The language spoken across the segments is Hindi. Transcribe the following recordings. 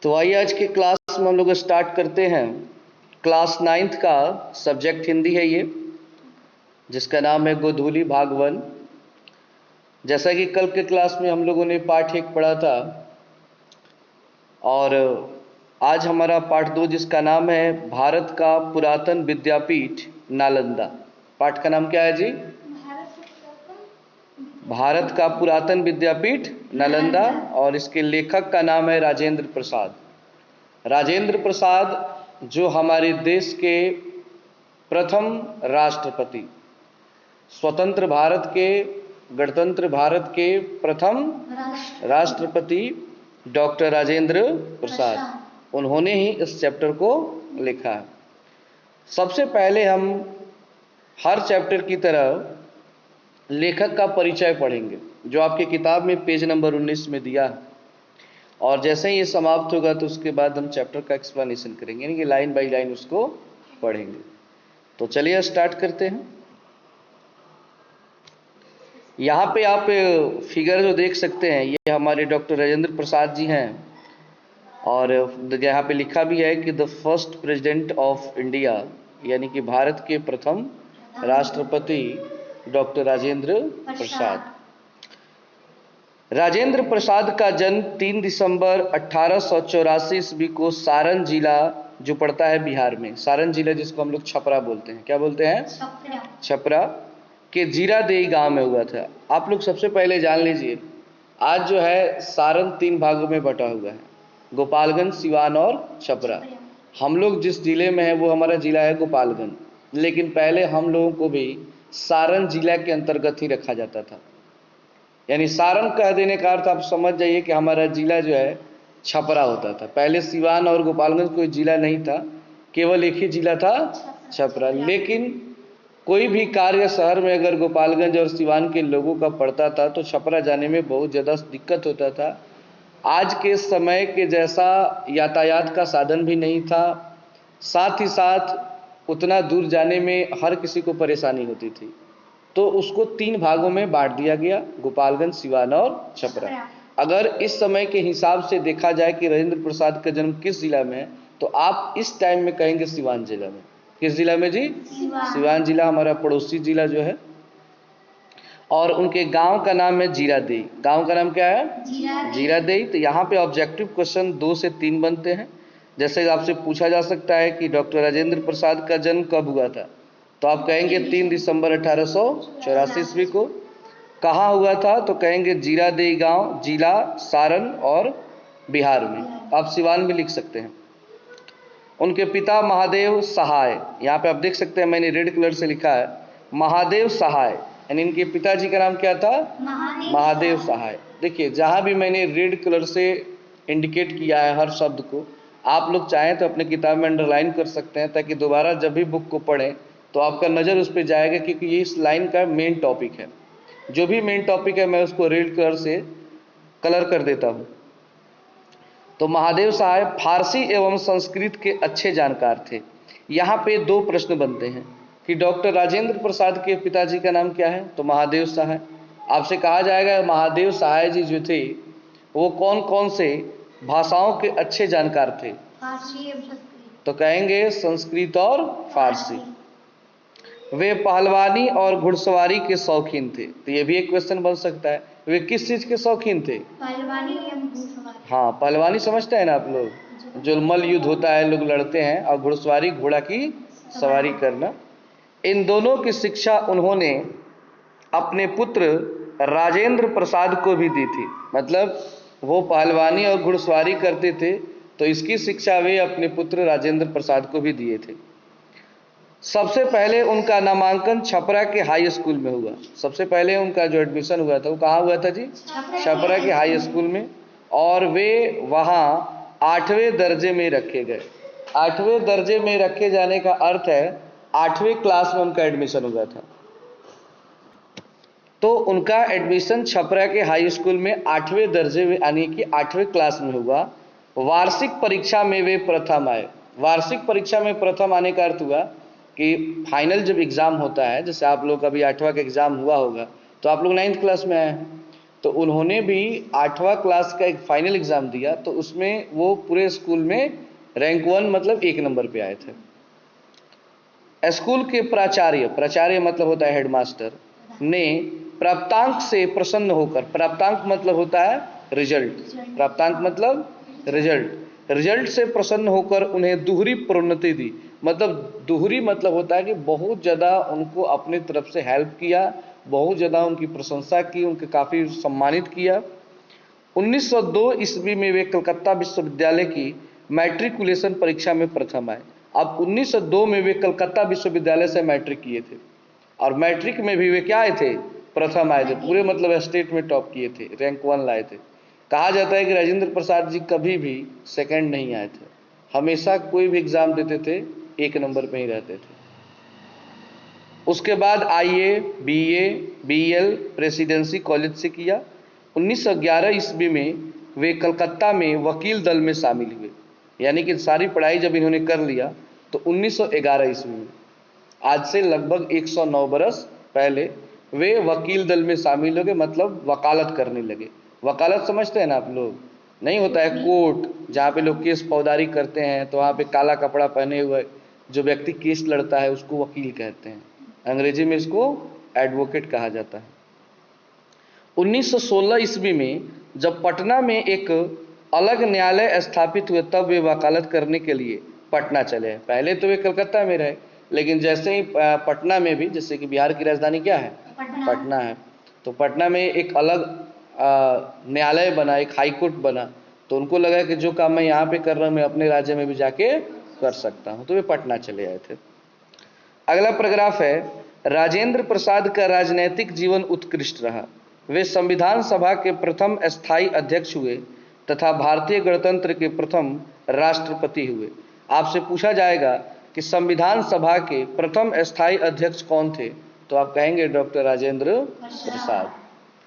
तो आइए आज के क्लास में हम लोग स्टार्ट करते हैं। क्लास 9th का सब्जेक्ट हिंदी है ये, जिसका नाम है गोधूली भाग 1। जैसा कि कल के क्लास में हम लोगों ने पाठ 1 पढ़ा था और आज हमारा पाठ 2 जिसका नाम है भारत का पुरातन विद्यापीठ नालंदा। पाठ का नाम क्या है जी? भारत का पुरातन विद्यापीठ नालंदा, और इसके लेखक का नाम है राजेंद्र प्रसाद। राजेंद्र प्रसाद जो हमारे देश के प्रथम राष्ट्रपति, स्वतंत्र भारत के, गणतंत्र भारत के प्रथम राष्ट्रपति डॉक्टर राजेंद्र प्रसाद, उन्होंने ही इस चैप्टर को लिखा है। सबसे पहले हम हर चैप्टर की तरह लेखक का परिचय पढ़ेंगे, जो आपके किताब में पेज नंबर 19 में दिया है, और जैसे ही ये समाप्त होगा तो उसके बाद हम चैप्टर का एक्सप्लेनेशन करेंगे, यानी कि लाइन बाय लाइन उसको पढ़ेंगे। तो चलिए स्टार्ट करते हैं। यहाँ पे आप फिगर जो देख सकते हैं, ये हमारे डॉक्टर राजेंद्र प्रसाद जी हैं, और यहाँ पे लिखा भी है कि the first president of India, यानी कि भारत के प्रथम राष्ट्रपति डॉक्टर राजेंद्र प्रसाद। राजेंद्र प्रसाद का जन्म 3 दिसंबर 1884 ईस्वी को सारण जिला, जो पड़ता है बिहार में, सारण जिला जिसको हम लोग छपरा बोलते हैं, क्या बोलते हैं? छपरा के जीरादेई गांव में हुआ था। आप लोग सबसे पहले जान लीजिए, आज जो है सारण 3 भागों में बटा हुआ है, गोपालगंज, सिवान और छपरा। हम लोग जिस जिले में है वो हमारा जिला है गोपालगंज, लेकिन पहले हम लोगों को भी सारण जिला के अंतर्गत ही रखा जाता था। यानी सारण कह देने का अर्थ आप समझ जाइए कि हमारा जिला जो है छपरा होता था। पहले सिवान और गोपालगंज कोई जिला नहीं था, केवल एक ही जिला था, छपरा। लेकिन कोई भी कार्य शहर में अगर गोपालगंज और सिवान के लोगों का पड़ता था तो छपरा जाने में बहुत ज़्यादा दिक्कत होता था। आज के समय के जैसा यातायात का साधन भी नहीं था, साथ ही साथ उतना दूर जाने में हर किसी को परेशानी होती थी। तो उसको 3 भागों में बांट दिया गया, गोपालगंज, सिवान और छपरा। अगर इस समय के हिसाब से देखा जाए कि राजेंद्र प्रसाद का जन्म किस जिला में है, तो आप इस टाइम में कहेंगे सिवान जिला में। किस जिला में जी? सिवान जिला, हमारा पड़ोसी जिला जो है। और उनके गांव का नाम है जीरादेई। गांव का नाम क्या है? जीरादेई। तो यहाँ पे ऑब्जेक्टिव क्वेश्चन 2 से 3 बनते हैं। जैसे आपसे पूछा जा सकता है कि डॉक्टर राजेंद्र प्रसाद का जन्म कब हुआ था, तो आप कहेंगे 3 दिसंबर 1884 ईस्वी को। कहाँ हुआ था, तो कहेंगे जीरादेई गांव, जिला सारण और बिहार में। आप सिवान में लिख सकते हैं। उनके पिता महादेव सहाय, यहाँ पे आप देख सकते हैं मैंने रेड कलर से लिखा है महादेव सहाय, यानी इनके पिताजी का नाम क्या था? महादेव सहाय। देखिए जहाँ भी मैंने रेड कलर से इंडिकेट किया है हर शब्द को, आप लोग चाहें तो अपने किताब में अंडरलाइन कर सकते हैं, ताकि दोबारा जब भी बुक को पढ़ें तो आपका नज़र उस पर जाएगा, क्योंकि ये इस लाइन का मेन टॉपिक है। जो भी मेन टॉपिक है मैं उसको रेड कलर से कलर कर देता हूँ। तो महादेव सहाय फारसी एवं संस्कृत के अच्छे जानकार थे। यहाँ पे 2 प्रश्न बनते हैं कि डॉक्टर राजेंद्र प्रसाद के पिताजी का नाम क्या है, तो महादेव सहाय। आपसे कहा जाएगा महादेव सहाय जी जो थे वो कौन कौन से भाषाओं के अच्छे जानकार थे, तो कहेंगे संस्कृत और फारसी। वे पहलवानी और घुड़सवारी के शौकीन थे। तो ये भी एक क्वेश्चन बन सकता है, वे किस चीज के शौकीन थे? पहलवानी या घुड़सवारी। हाँ, पहलवानी समझते हैं ना आप लोग, जो मल्ल युद्ध होता है, लोग लड़ते हैं, और घुड़सवारी, घोड़ा की सवारी करना। इन दोनों की शिक्षा उन्होंने अपने पुत्र राजेंद्र प्रसाद को भी दी थी। मतलब वो पहलवानी और घुड़सवारी करते थे, तो इसकी शिक्षा वे अपने पुत्र राजेंद्र प्रसाद को भी दिए थे। सबसे पहले उनका नामांकन छपरा के हाई स्कूल में हुआ। सबसे पहले उनका जो एडमिशन हुआ था वो कहाँ हुआ था जी? छपरा के हाई स्कूल में। और वे वहाँ 8वें दर्जे में रखे गए। 8वें दर्जे में रखे जाने का अर्थ है 8वें क्लास में उनका एडमिशन हुआ था। तो उनका एडमिशन छपरा के हाई स्कूल में 8वें दर्जे में, यानी कि 8वें क्लास में हुआ। वार्षिक परीक्षा में वे प्रथम आए। वार्षिक परीक्षा में प्रथम आने का अर्थ हुआ कि फाइनल जब एग्ज़ाम होता है, जैसे आप लोग का भी 8वां का एग्ज़ाम हुआ होगा, तो आप लोग 9th क्लास में आए हैं, तो उन्होंने भी 8वां क्लास का एक फाइनल एग्जाम दिया, तो उसमें वो पूरे स्कूल में रैंक 1 मतलब 1 नंबर पे आए थे। स्कूल के प्राचार्य मतलब होता है हेडमास्टर, ने प्राप्तांक से प्रसन्न होकर, प्राप्तांक मतलब होता है रिजल्ट, प्राप्तांक मतलब रिजल्ट से प्रसन्न होकर उन्हें दोहरी प्रोन्नति दी। मतलब दोहरी मतलब होता है कि बहुत ज़्यादा उनको अपनी तरफ से हेल्प किया, बहुत ज़्यादा उनकी प्रशंसा की, उनके काफ़ी सम्मानित किया। 1902 ईस्वी में वे कलकत्ता विश्वविद्यालय की मैट्रिकुलेशन परीक्षा में प्रथम आए। अब 1902 में वे कलकत्ता विश्वविद्यालय से मैट्रिक किए थे, और मैट्रिक में भी वे क्या आए थे? प्रथम आए थे। पूरे मतलब स्टेट में टॉप किए थे, रैंक 1 लाए थे। कहा जाता है कि राजेंद्र प्रसाद जी कभी भी सेकंड नहीं आए थे, हमेशा कोई भी एग्जाम देते थे 1 नंबर पे ही रहते थे। उसके बाद IA, BA, BL presidency college से किया। 1911 ईस्वी में वे कलकत्ता में वकील दल में शामिल हुए, यानी कि सारी पढ़ाई जब इन्होंने कर लिया तो 1911 ईस्वी में, आज से लगभग 109 बरस पहले वे वकील दल में शामिल हो गए, मतलब वकालत करने लगे। वकालत समझते हैं ना आप लोग? नहीं होता है कोर्ट जहाँ पे लोग केस फौजदारी करते हैं, तो वहाँ पे काला कपड़ा पहने हुए जो व्यक्ति केस लड़ता है उसको वकील कहते हैं, अंग्रेजी में इसको एडवोकेट कहा जाता है। 1916 ईस्वी में जब पटना में एक अलग न्यायालय स्थापित हुए, तब वे वकालत करने के लिए पटना चले। पहले तो वे कलकत्ता में रहे, लेकिन जैसे ही पटना में भी, जैसे कि बिहार की राजधानी क्या है? पटना है, तो पटना में एक अलग न्यायालय बना, एक हाई कोर्ट बना, तो उनको लगा कि जो काम मैं यहाँ पे कर रहा हूँ मैं अपने राज्य में भी जाके कर सकता हूँ, तो वे पटना चले आए थे। अगला पैराग्राफ है, राजेंद्र प्रसाद का राजनैतिक जीवन उत्कृष्ट रहा। वे संविधान सभा के प्रथम स्थायी अध्यक्ष हुए तथा भारतीय गणतंत्र के प्रथम राष्ट्रपति हुए। आपसे पूछा जाएगा कि संविधान सभा के प्रथम स्थायी अध्यक्ष कौन थे, तो आप कहेंगे डॉक्टर राजेंद्र प्रसाद।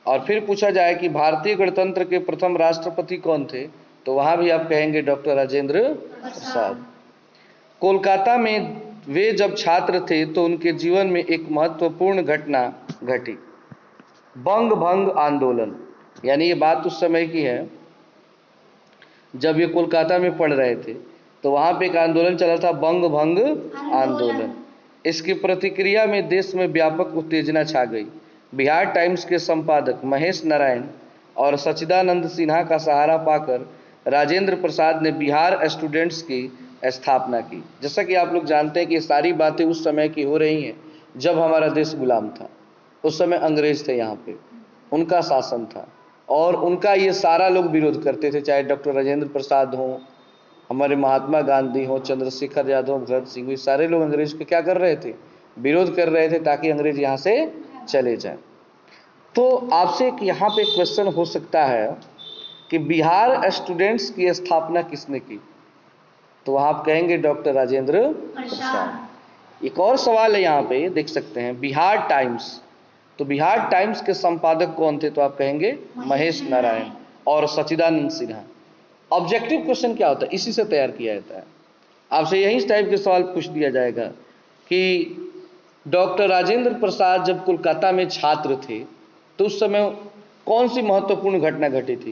और फिर पूछा जाए कि भारतीय गणतंत्र के प्रथम राष्ट्रपति कौन थे, तो वहां भी आप कहेंगे डॉक्टर राजेंद्र प्रसाद। कोलकाता में वे जब छात्र थे तो उनके जीवन में एक महत्वपूर्ण घटना घटी, बंग भंग आंदोलन। यानी ये बात उस समय की है जब ये कोलकाता में पढ़ रहे थे, तो वहाँ पे एक आंदोलन चला था, बंग भंग आंदोलन। इसकी प्रतिक्रिया में देश में व्यापक उत्तेजना छा गई। बिहार टाइम्स के संपादक महेश नारायण और सच्चिदानंद सिन्हा का सहारा पाकर राजेंद्र प्रसाद ने बिहार स्टूडेंट्स की स्थापना की। जैसा कि आप लोग जानते हैं कि ये सारी बातें उस समय की हो रही हैं जब हमारा देश गुलाम था। उस समय अंग्रेज थे यहाँ पे, उनका शासन था, और उनका ये सारा लोग विरोध करते थे, चाहे डॉक्टर राजेंद्र प्रसाद हों, हमारे महात्मा गांधी हों, चंद्रशेखर यादव, भगत सिंह, ये सारे लोग अंग्रेज को क्या कर रहे थे? विरोध कर रहे थे, ताकि अंग्रेज यहाँ से चले जाएं। तो आपसे एक यहाँ पे क्वेश्चन हो सकता है कि बिहार स्टूडेंट्स की स्थापना किसने की, तो आप कहेंगे डॉक्टर राजेंद्र प्रसाद। एक और सवाल है यहाँ पे, देख सकते हैं, बिहार टाइम्स, तो बिहार टाइम्स के संपादक कौन थे, तो आप कहेंगे महेश नारायण और सच्चिदानंद सिन्हा। ऑब्जेक्टिव क्वेश्चन क्या होता है, इसी से तैयार किया जाता है। आपसे यही टाइप के सवाल पूछ दिया जाएगा कि डॉक्टर राजेंद्र प्रसाद जब कोलकाता में छात्र थे तो उस समय कौन सी महत्वपूर्ण घटना घटी थी,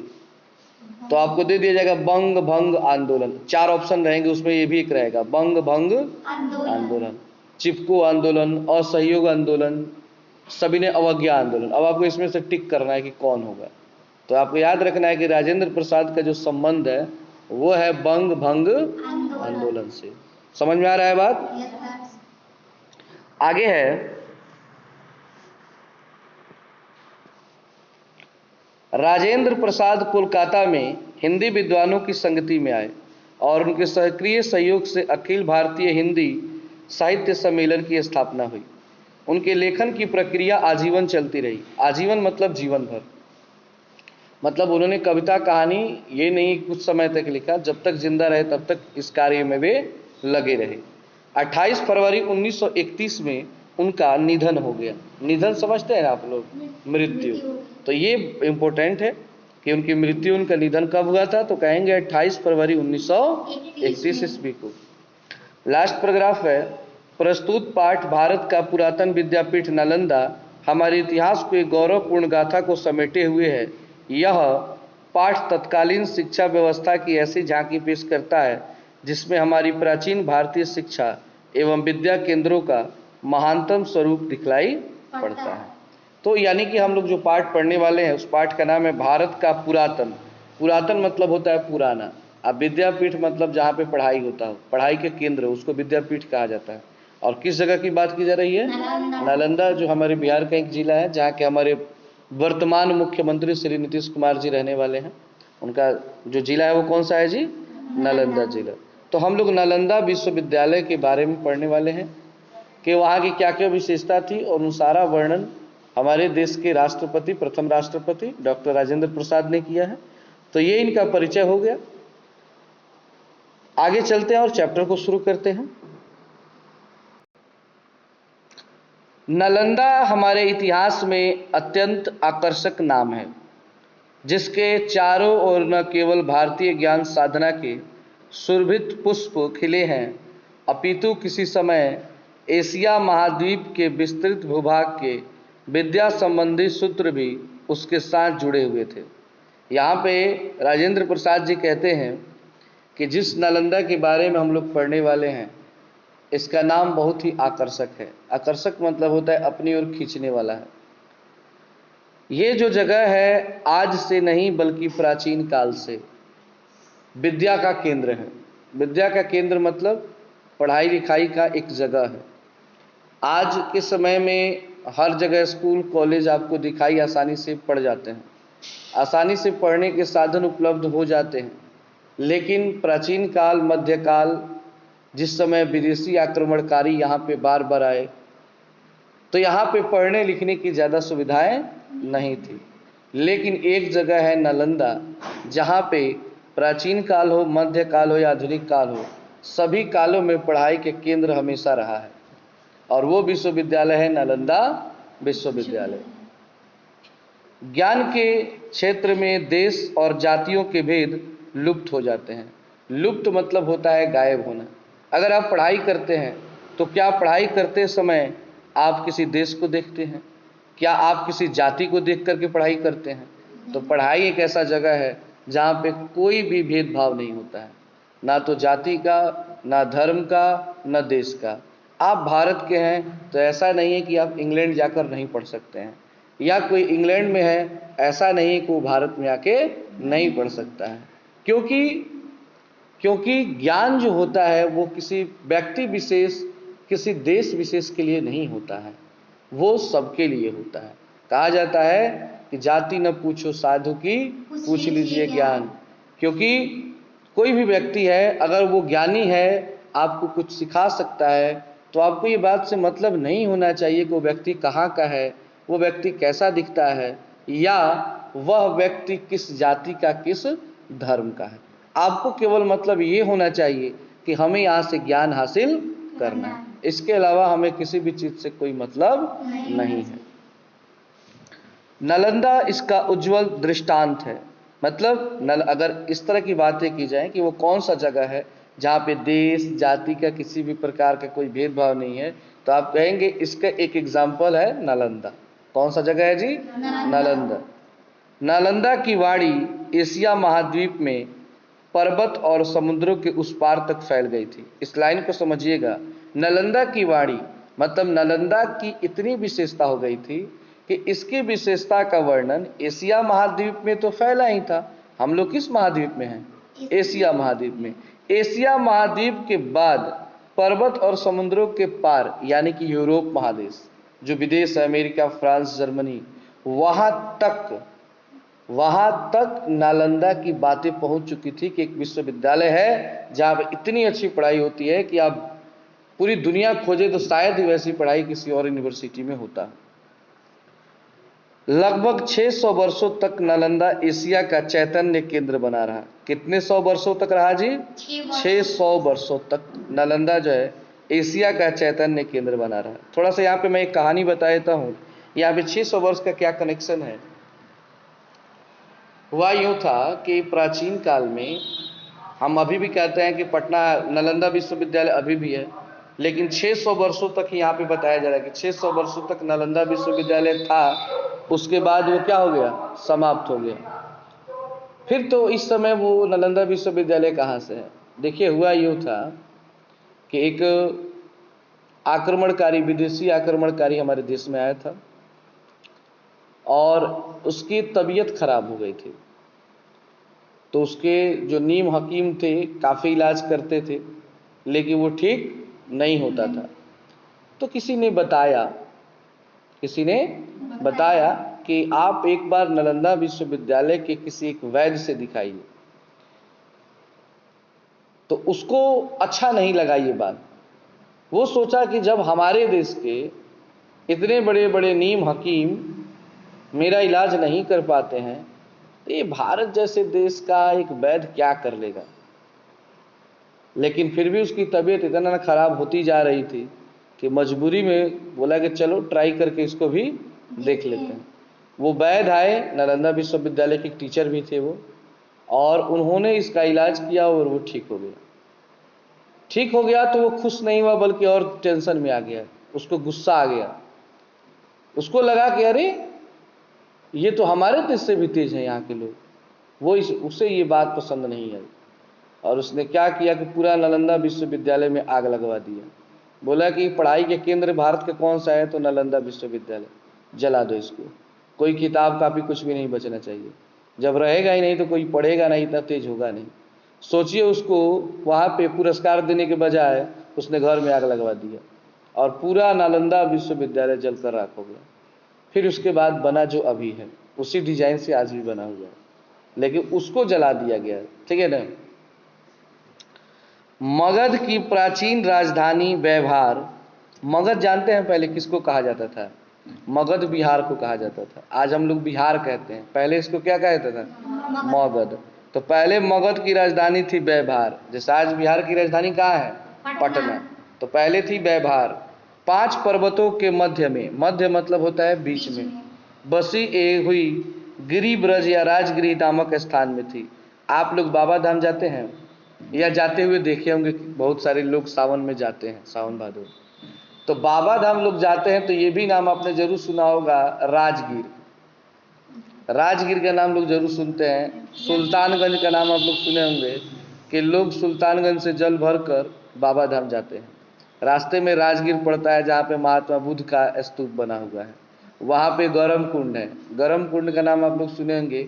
तो आपको दे दिया जाएगा बंग भंग आंदोलन। 4 ऑप्शन रहेंगे, उसमें ये भी एक रहेगा, बंग भंग आंदोलन, चिपको आंदोलन, असहयोग आंदोलन, सभी ने अवज्ञा आंदोलन। अब आपको इसमें से टिक करना है कि कौन होगा। तो आपको याद रखना है कि राजेंद्र प्रसाद का जो संबंध है वो है बंग भंग आंदोलन से। समझ में आ रहा है बात? आगे है, राजेंद्र प्रसाद कोलकाता में हिंदी विद्वानों की संगति में आए और उनके सक्रिय सहयोग से अखिल भारतीय हिंदी साहित्य सम्मेलन की स्थापना हुई। उनके लेखन की प्रक्रिया आजीवन चलती रही। आजीवन मतलब जीवन भर, मतलब उन्होंने कविता कहानी ये नहीं कुछ समय तक लिखा, जब तक जिंदा रहे तब तक इस कार्य में वे लगे रहे। 28 फरवरी 1931 में उनका निधन हो गया। निधन समझते हैं आप लोग? मृत्यु। तो ये इम्पोर्टेंट है कि उनकी मृत्यु, उनका निधन कब हुआ था, तो कहेंगे 28 फरवरी 1931 ईस्वी को। लास्ट पैराग्राफ है, प्रस्तुत पाठ भारत का पुरातन विद्यापीठ नालंदा हमारे इतिहास को एक गौरवपूर्ण गाथा को समेटे हुए है। यह पाठ तत्कालीन शिक्षा व्यवस्था की ऐसी झांकी पेश करता है जिसमें हमारी प्राचीन भारतीय शिक्षा एवं विद्या केंद्रों का महानतम स्वरूप दिखलाई पड़ता है। तो यानी कि हम लोग जो पाठ पढ़ने वाले हैं उस पाठ का नाम है भारत का पुरातन। पुरातन मतलब होता है पुराना। अब विद्यापीठ मतलब जहाँ पे पढ़ाई होता हो, पढ़ाई के केंद्र, उसको विद्यापीठ कहा जाता है। और किस जगह की बात की जा रही है? नालंदा, जो हमारे बिहार का एक जिला है जहाँ के हमारे वर्तमान मुख्यमंत्री श्री नीतीश कुमार जी रहने वाले हैं। उनका जो जिला है वो कौन सा है जी? नालंदा जिला। तो हम लोग नालंदा विश्वविद्यालय के बारे में पढ़ने वाले हैं कि वहाँ की क्या क्या विशेषता थी, और उन सारा वर्णन हमारे देश के राष्ट्रपति, प्रथम राष्ट्रपति डॉक्टर राजेंद्र प्रसाद ने किया है। तो ये इनका परिचय हो गया। आगे चलते हैं और चैप्टर को शुरू करते हैं। नालंदा हमारे इतिहास में अत्यंत आकर्षक नाम है, जिसके चारों ओर न केवल भारतीय ज्ञान साधना के सुरभित पुष्प खिले हैं, अपितु किसी समय एशिया महाद्वीप के विस्तृत भूभाग के विद्या संबंधी सूत्र भी उसके साथ जुड़े हुए थे। यहाँ पे राजेंद्र प्रसाद जी कहते हैं कि जिस नालंदा के बारे में हम लोग पढ़ने वाले हैं, इसका नाम बहुत ही आकर्षक है। आकर्षक मतलब होता है अपनी ओर खींचने वाला है। ये जो जगह है आज से नहीं बल्कि प्राचीन काल से विद्या का केंद्र है। विद्या का केंद्र मतलब पढ़ाई लिखाई का एक जगह है। आज के समय में हर जगह स्कूल कॉलेज आपको दिखाई आसानी से पढ़ जाते हैं, आसानी से पढ़ने के साधन उपलब्ध हो जाते हैं। लेकिन प्राचीन काल, मध्यकाल, जिस समय विदेशी आक्रमणकारी यहाँ पे बार बार आए, तो यहाँ पे पढ़ने लिखने की ज़्यादा सुविधाएं नहीं थी। लेकिन एक जगह है नालंदा, जहाँ पे प्राचीन काल हो, मध्यकाल हो या आधुनिक काल हो, सभी कालों में पढ़ाई के केंद्र हमेशा रहा है, और वो विश्वविद्यालय है नालंदा विश्वविद्यालय। ज्ञान के क्षेत्र में देश और जातियों के भेद लुप्त हो जाते हैं। लुप्त मतलब होता है गायब होना। अगर आप पढ़ाई करते हैं तो क्या पढ़ाई करते समय आप किसी देश को देखते हैं? क्या आप किसी जाति को देख करके पढ़ाई करते हैं? तो पढ़ाई एक ऐसा जगह है जहाँ पे कोई भी भेदभाव नहीं होता है, ना तो जाति का, ना धर्म का, ना देश का। आप भारत के हैं तो ऐसा नहीं है कि आप इंग्लैंड जाकर नहीं पढ़ सकते हैं, या कोई इंग्लैंड में है ऐसा नहीं है कि वो भारत में आके नहीं पढ़ सकता है। क्योंकि ज्ञान जो होता है वो किसी व्यक्ति विशेष, किसी देश विशेष के लिए नहीं होता है, वो सबके लिए होता है। कहा जाता है कि जाति न पूछो साधु की, पूछ लीजिए ज्ञान। क्योंकि कोई भी व्यक्ति है, अगर वो ज्ञानी है, आपको कुछ सिखा सकता है, तो आपको ये बात से मतलब नहीं होना चाहिए कि वो व्यक्ति कहाँ का है, वो व्यक्ति कैसा दिखता है, या वह व्यक्ति किस जाति का, किस धर्म का है। आपको केवल मतलब ये होना चाहिए कि हमें यहाँ से ज्ञान हासिल करना है। इसके अलावा हमें किसी भी चीज से कोई मतलब नहीं है। नालंदा इसका उज्जवल दृष्टांत है। मतलब अगर इस तरह की बातें की जाए कि वो कौन सा जगह है जहाँ पे देश जाति का किसी भी प्रकार का कोई भेदभाव नहीं है, तो आप कहेंगे इसका एक एग्जाम्पल है नालंदा। कौन सा जगह है जी? नालंदा। नालंदा की वाणी एशिया महाद्वीप में पर्वत और समुद्रों के उस पार तक फैल गई थी। इस लाइन को समझिएगा। नालंदा की वाणी मतलब नालंदा की इतनी विशेषता हो गई थी कि इसकी विशेषता का वर्णन एशिया महाद्वीप में तो फैला ही था। हम लोग किस महाद्वीप में हैं? एशिया महाद्वीप में। एशिया महाद्वीप के बाद पर्वत और समुद्रों के पार यानी कि यूरोप महादेश, जो विदेश है, अमेरिका, फ्रांस, जर्मनी, वहां तक नालंदा की बातें पहुंच चुकी थी कि एक विश्वविद्यालय है जहां पर इतनी अच्छी पढ़ाई होती है कि आप पूरी दुनिया खोजे तो शायद ही वैसी पढ़ाई किसी और यूनिवर्सिटी में होता। लगभग 600 वर्षों तक नालंदा एशिया का चैतन्य केंद्र बना रहा। कितने 100 वर्षों तक रहा जी? 600 वर्षों तक नालंदा जो है एशिया का चैतन्य केंद्र बना रहा। थोड़ा सा यहाँ पे मैं एक कहानी बता देता हूँ। यहाँ पे 600 वर्ष का क्या कनेक्शन है। हुआ यूँ था कि प्राचीन काल में, हम अभी भी कहते हैं कि पटना नालंदा विश्वविद्यालय अभी भी है, लेकिन 600 वर्षों तक यहाँ पे बताया जा रहा है कि 600 वर्षों तक नालंदा विश्वविद्यालय था, उसके बाद वो क्या हो गया, समाप्त हो गया। फिर तो इस समय वो नालंदा विश्वविद्यालय कहाँ से है? देखिए हुआ यूँ था कि एक आक्रमणकारी, विदेशी आक्रमणकारी हमारे देश में आया था और उसकी तबीयत खराब हो गई थी। तो उसके जो नीम हकीम थे काफ़ी इलाज करते थे, लेकिन वो ठीक नहीं होता था। तो किसी ने बताया कि आप एक बार नालंदा विश्वविद्यालय के किसी एक वैद्य से दिखाइए। तो उसको अच्छा नहीं लगा ये बात। वो सोचा कि जब हमारे देश के इतने बड़े बड़े नीम हकीम मेरा इलाज नहीं कर पाते हैं, तो ये भारत जैसे देश का एक वैद्य क्या कर लेगा। लेकिन फिर भी उसकी तबीयत इतना खराब होती जा रही थी कि मजबूरी में बोला कि चलो ट्राई करके इसको भी देख लेते हैं। वो वैद्य आए, नालंदा विश्वविद्यालय के टीचर भी थे वो, और उन्होंने इसका इलाज किया और वो ठीक हो गया। ठीक हो गया तो वो खुश नहीं हुआ, बल्कि और टेंशन में आ गया, उसको गुस्सा आ गया। उसको लगा कि अरे ये तो हमारे देश से भी तेज हैं यहाँ के लोग। वो उसे ये बात पसंद नहीं आई और उसने क्या किया कि पूरा नालंदा विश्वविद्यालय में आग लगवा दिया। बोला कि पढ़ाई के केंद्र भारत के कौन सा है, तो नालंदा विश्वविद्यालय, जला दो इसको। कोई किताब कापी कुछ भी नहीं बचना चाहिए। जब रहेगा ही नहीं तो कोई पढ़ेगा नहीं, इतना तेज होगा नहीं। सोचिए, उसको वहाँ पे पुरस्कार देने के बजाय उसने घर में आग लगवा दिया और पूरा नालंदा विश्वविद्यालय जलकर राख हो गया। फिर उसके बाद बना जो अभी है, उसी डिजाइन से आज भी बना हुआ है, लेकिन उसको जला दिया गया। ठीक है ना। मगध की प्राचीन राजधानी व्यवहार, मगध जानते हैं पहले किसको कहा जाता था? मगध बिहार को कहा जाता था। आज हम लोग बिहार कहते हैं, पहले इसको क्या कहता था? मगध। तो पहले मगध की राजधानी थी व्यवहार। जैसे आज बिहार की राजधानी कहाँ है? पटना। तो पहले थी व्यवहार। 5 पर्वतों के मध्य में, मध्य मतलब होता है बीच में, बसी हुई गिरिब्रज या राजगिरी नामक स्थान में थी। आप लोग बाबा धाम जाते हैं या जाते हुए देखे होंगे, बहुत सारे लोग सावन में जाते हैं, सावन भादो। तो बाबा धाम लोग जाते हैं तो ये भी नाम आपने जरूर सुना होगा, राजगीर। राजगीर का नाम लोग जरूर सुनते हैं। सुल्तानगंज का नाम आप लोग सुने होंगे कि लोग सुल्तानगंज से जल भर कर बाबा धाम जाते हैं। रास्ते में राजगीर पड़ता है, जहाँ पे महात्मा बुद्ध का स्तूप बना हुआ है। वहाँ पे गरम कुंड है। गरम कुंड का नाम आप लोग सुने होंगे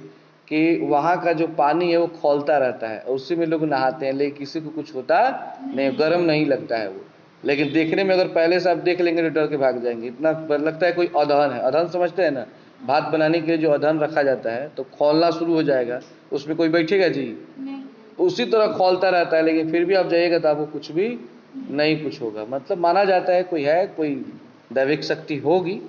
कि वहाँ का जो पानी है वो खौलता रहता है, उसी में लोग नहाते हैं, लेकिन किसी को कुछ होता नहीं, गर्म नहीं लगता है वो। लेकिन देखने में अगर पहले से आप देख लेंगे तो डर के भाग जाएंगे, इतना लगता है कोई अधन है। अधन समझते हैं ना? भात बनाने के लिए जो अधन रखा जाता है, तो खौलना शुरू हो जाएगा, उसमें कोई बैठेगा जी नहीं। उसी तरह खौलता रहता है, लेकिन फिर भी आप जाइएगा तो आपको कुछ भी नहीं कुछ होगा। मतलब माना जाता है कोई है, कोई दैविक शक्ति होगी।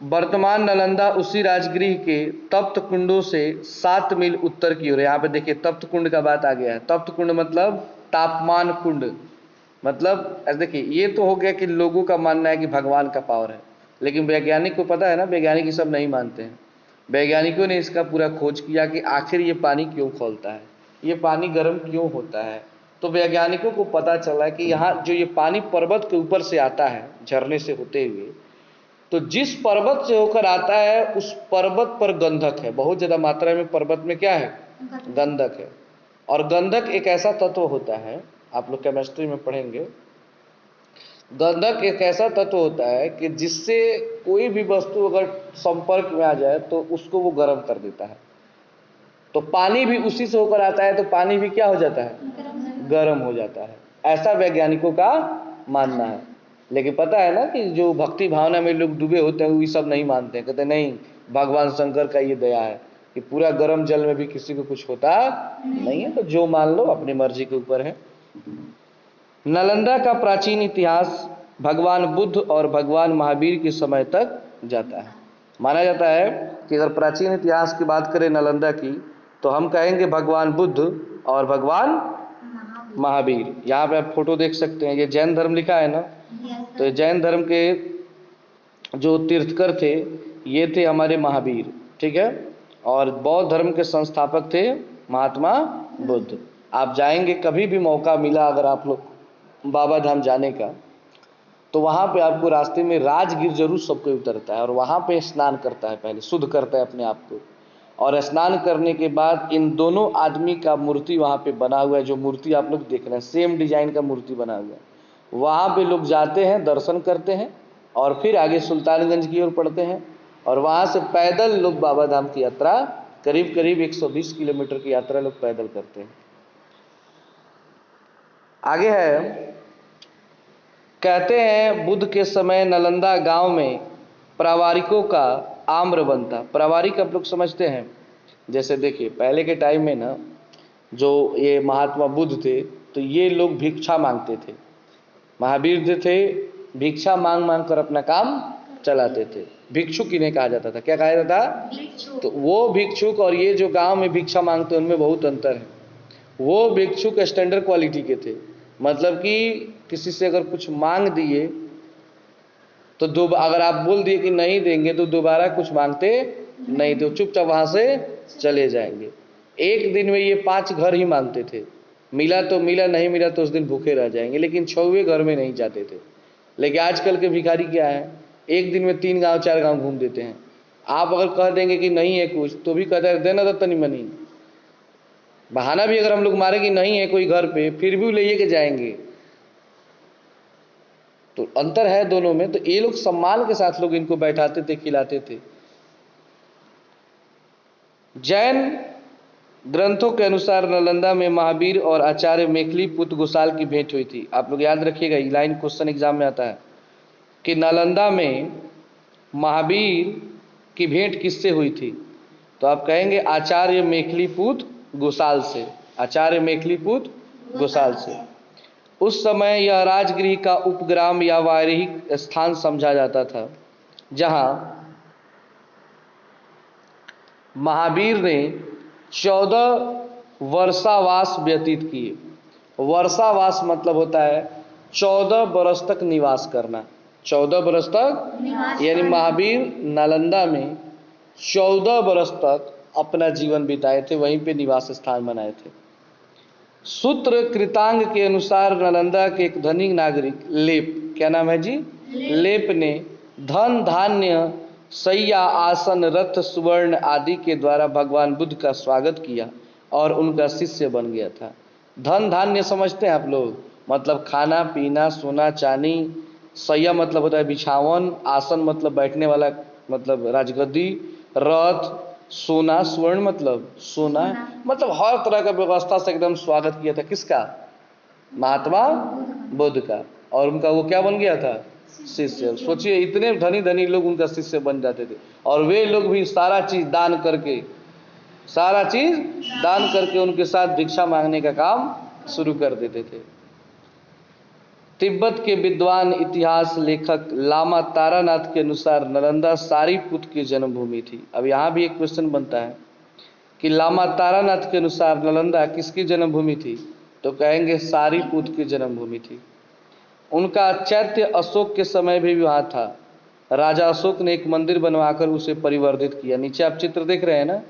वर्तमान नालंदा उसी राजगृह के तप्त कुंडों से 7 मील उत्तर की ओर। यहाँ पे देखिए तप्त कुंड का बात आ गया है। तप्त कुंड मतलब तापमान कुंड। मतलब देखिए, ये तो हो गया कि लोगों का मानना है कि भगवान का पावर है, लेकिन वैज्ञानिक को पता है ना, वैज्ञानिक ये सब नहीं मानते हैं। वैज्ञानिकों ने इसका पूरा खोज किया कि आखिर ये पानी क्यों खौलता है, ये पानी गर्म क्यों होता है। तो वैज्ञानिकों को पता चला कि यहाँ जो ये पानी पर्वत के ऊपर से आता है, झरने से होते हुए, तो जिस पर्वत से होकर आता है उस पर्वत पर गंधक है, बहुत ज़्यादा मात्रा में पर्वत में क्या है? गंधक है। और गंधक एक ऐसा तत्व होता है, आप लोग केमिस्ट्री में पढ़ेंगे, गंधक एक ऐसा तत्व होता है कि जिससे कोई भी वस्तु अगर संपर्क में आ जाए तो उसको वो गर्म कर देता है। तो पानी भी उसी से होकर आता है, तो पानी भी क्या हो जाता है? गर्म हो जाता है। ऐसा वैज्ञानिकों का मानना है। लेकिन पता है ना कि जो भक्ति भावना में लोग डूबे होते हैं वो ये सब नहीं मानते हैं, कहते नहीं भगवान शंकर का ये दया है कि पूरा गर्म जल में भी किसी को कुछ होता नहीं है। तो जो मान लो, अपनी मर्जी के ऊपर है। नालंदा का प्राचीन इतिहास भगवान बुद्ध और भगवान महावीर के समय तक जाता है। माना जाता है कि अगर प्राचीन इतिहास की बात करें नालंदा की, तो हम कहेंगे भगवान बुद्ध और भगवान महावीर। यहाँ पे आप फोटो देख सकते हैं, ये जैन धर्म लिखा है ना, तो ये जैन धर्म के जो तीर्थकर थे ये थे हमारे महावीर, ठीक है। और बौद्ध धर्म के संस्थापक थे महात्मा बुद्ध। आप जाएंगे, कभी भी मौका मिला अगर आप लोग बाबा धाम जाने का, तो वहाँ पे आपको रास्ते में राजगीर जरूर सबको उतरता है और वहाँ पे स्नान करता है, पहले शुद्ध करता है अपने आप को, और स्नान करने के बाद इन दोनों आदमी का मूर्ति वहाँ पे बना हुआ है। जो मूर्ति आप लोग देख रहे हैं सेम डिजाइन का मूर्ति बना हुआ है। वहाँ पे लोग जाते हैं, दर्शन करते हैं और फिर आगे सुल्तानगंज की ओर पढ़ते हैं और वहाँ से पैदल लोग बाबा धाम की यात्रा, करीब करीब 120 किलोमीटर की यात्रा लोग पैदल करते हैं। आगे है, कहते हैं बुद्ध के समय नालंदा गांव में प्रावारिकों का आम्र बनता। प्रावारिक आप लोग समझते हैं, जैसे देखिए पहले के टाइम में ना जो ये महात्मा बुद्ध थे तो ये लोग भिक्षा मांगते थे। महावीर जो थे भिक्षा मांग मांग कर अपना काम चलाते थे। भिक्षुक इन्हें कहा जाता था। क्या कहा जाता था? तो वो भिक्षुक और ये जो गांव में भिक्षा मांगते उनमें बहुत अंतर है। वो भिक्षुक स्टैंडर्ड क्वालिटी के थे, मतलब कि किसी से अगर कुछ मांग दिए तो अगर आप बोल दिए कि नहीं देंगे तो दोबारा कुछ मांगते नहीं, तो चुपचाप वहां से चले जाएंगे। एक दिन में ये 5 घर ही मांगते थे, मिला तो मिला, नहीं मिला तो उस दिन भूखे रह जाएंगे, लेकिन 6वें घर में नहीं जाते थे। लेकिन आजकल के भिखारी क्या है, एक दिन में 3 गांव 4 गांव घूम देते हैं। आप अगर कह देंगे कि नहीं है कुछ तो भी कहते हैं देना तो तनी मनी, बहाना भी अगर हम लोग मारे कि नहीं है कोई घर पे, फिर भी ले के जाएंगे। तो अंतर है दोनों में। तो ये लोग सम्मान के साथ लोग इनको बैठाते थे, खिलाते थे। जैन ग्रंथों के अनुसार नालंदा में महावीर और आचार्य मेखली पुत्र गोसाल की भेंट हुई थी। आप लोग याद रखिएगा, ये लाइन क्वेश्चन एग्जाम में आता है कि नालंदा में महावीर की भेंट किससे हुई थी? तो आप कहेंगे आचार्य मेखली पुत्र गोसाल से। आचार्य मेखली पुत्र गोसाल से। उस समय यह राजगृह का उपग्राम या वायरिक स्थान समझा जाता था, जहां महावीर ने 14 वर्षावास व्यतीत किए। वर्षावास मतलब होता है 14 बरस तक निवास करना। 14 बरस तक, यानी महावीर नालंदा में 14 बरस तक अपना जीवन बिताए थे, वहीं पे निवास स्थान बनाए थे। सूत्र कृतांग के अनुसार नालंदा के एक धनिक नागरिक लेप, क्या नाम है जी? लेप ने धन धान्य शैया आसन रथ सुवर्ण आदि के द्वारा भगवान बुद्ध का स्वागत किया और उनका शिष्य बन गया था। धन धान्य समझते हैं आप लोग, मतलब खाना पीना सोना चांदी। शैया मतलब होता है बिछावन, आसन मतलब बैठने वाला मतलब राजगद्दी, रथ, सोना, स्वर्ण मतलब सोना, मतलब हर तरह का व्यवस्था से एकदम स्वागत किया था। किसका? महात्मा बुद्ध का। और उनका वो क्या बन गया था? शिष्य। सोचिए इतने धनी धनी लोग उनका शिष्य बन जाते थे और वे लोग भी सारा चीज दान करके उनके साथ भिक्षा मांगने का काम शुरू कर देते थे। तिब्बत के विद्वान इतिहास लेखक लामा तारानाथ के अनुसार नालंदा सारीपुत की जन्मभूमि थी। अब यहाँ भी एक क्वेश्चन बनता है कि लामा तारानाथ के अनुसार नालंदा किसकी जन्मभूमि थी? तो कहेंगे सारीपुत की जन्मभूमि थी। उनका चैत्य अशोक के समय भी वहाँ था। राजा अशोक ने एक मंदिर बनवाकर उसे परिवर्धित किया। नीचे आप चित्र देख रहे हैं ना,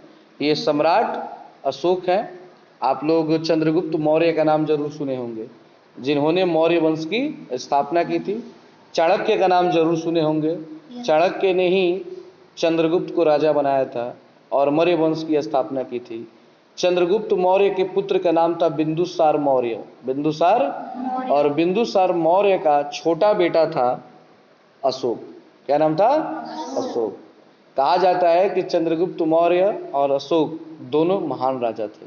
ये सम्राट अशोक है। आप लोग चंद्रगुप्त मौर्य का नाम जरूर सुने होंगे, जिन्होंने मौर्य वंश की स्थापना की थी। चाणक्य का नाम जरूर सुने होंगे, चाणक्य ने ही चंद्रगुप्त को राजा बनाया था और मौर्य वंश की स्थापना की थी। चंद्रगुप्त मौर्य के पुत्र का नाम था बिंदुसार मौर्य। बिंदुसार, और बिंदुसार मौर्य का छोटा बेटा था अशोक। क्या नाम था? अशोक। कहा जाता है कि चंद्रगुप्त मौर्य और अशोक दोनों महान राजा थे।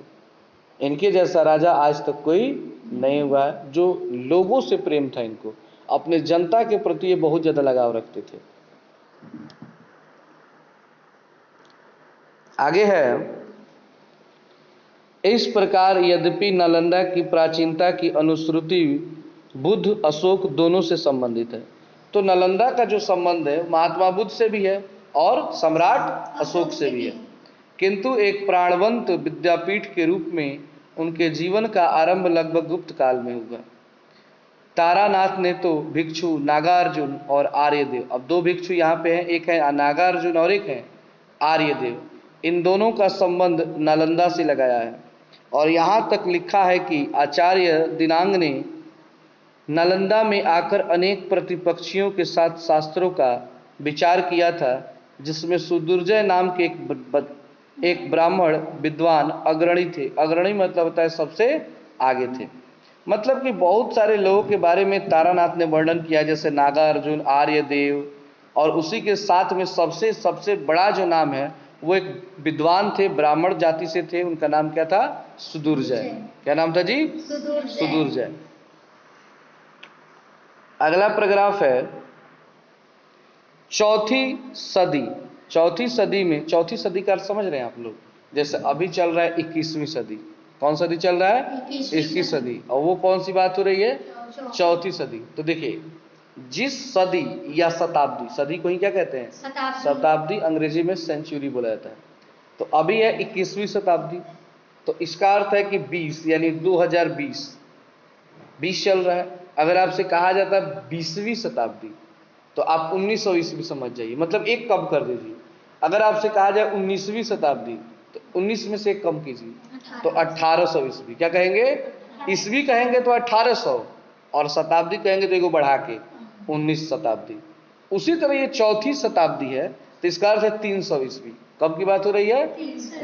इनके जैसा राजा आज तक कोई नहीं हुआ है। जो लोगों से प्रेम था इनको, अपने जनता के प्रति ये बहुत ज्यादा लगाव रखते थे। आगे है, इस प्रकार यद्यपि नालंदा की प्राचीनता की अनुश्रुति बुद्ध अशोक दोनों से संबंधित है। तो नालंदा का जो संबंध है महात्मा बुद्ध से भी है और सम्राट अशोक से भी है, किंतु एक प्राणवंत विद्यापीठ के रूप में उनके जीवन का आरंभ लगभग गुप्त काल में हुआ। तारानाथ ने तो भिक्षु नागार्जुन और आर्यदेव, अब 2 भिक्षु यहाँ पे हैं, एक है नागार्जुन और एक है आर्यदेव, इन दोनों का संबंध नालंदा से लगाया है और यहाँ तक लिखा है कि आचार्य दिनांग ने नालंदा में आकर अनेक प्रतिपक्षियों के साथ शास्त्रों का विचार किया था, जिसमें सुदुर्जय नाम के एक ब्राह्मण विद्वान अग्रणी थे। अग्रणी मतलब होता है सबसे आगे थे। मतलब कि बहुत सारे लोगों के बारे में तारानाथ ने वर्णन किया, जैसे नागार्जुन, आर्यदेव, और उसी के साथ में सबसे बड़ा जो नाम है वो एक विद्वान थे, ब्राह्मण जाति से थे। उनका नाम क्या था? सुदुर्जय। क्या नाम था जी? सुदुर्जय। अगला पैराग्राफ है चौथी सदी। चौथी सदी में, चौथी सदी का अर्थ समझ रहे हैं आप लोग? जैसे अभी चल रहा है 21वीं सदी। कौन सदी चल रहा है? 21वीं सदी। और वो कौन सी बात हो रही है? चौथी सदी। तो देखिए, जिस सदी या शताब्दी, सदी को ही क्या कहते हैं? शताब्दी। अंग्रेजी में सेंचुरी बोला जाता है। तो अभी है 21वीं शताब्दी, तो इसका अर्थ है कि 20 यानी 2020 चल रहा है। अगर आपसे कहा जाता है 20वीं शताब्दी, तो आप 1900 ईस्वी समझ जाइए, मतलब एक कम कर दीजिए। अगर आपसे कहा जाए 19वीं शताब्दी, तो 19 में से एक कम कीजिए, तो 1800 ईस्वी। क्या कहेंगे? ईस्वी कहेंगे तो 1800, और शताब्दी कहेंगे तो एगो बढ़ा के 19 शताब्दी। उसी तरह ये चौथी शताब्दी है, तो इसका अर्थ है 300 ईस्वी। कब की बात हो रही है?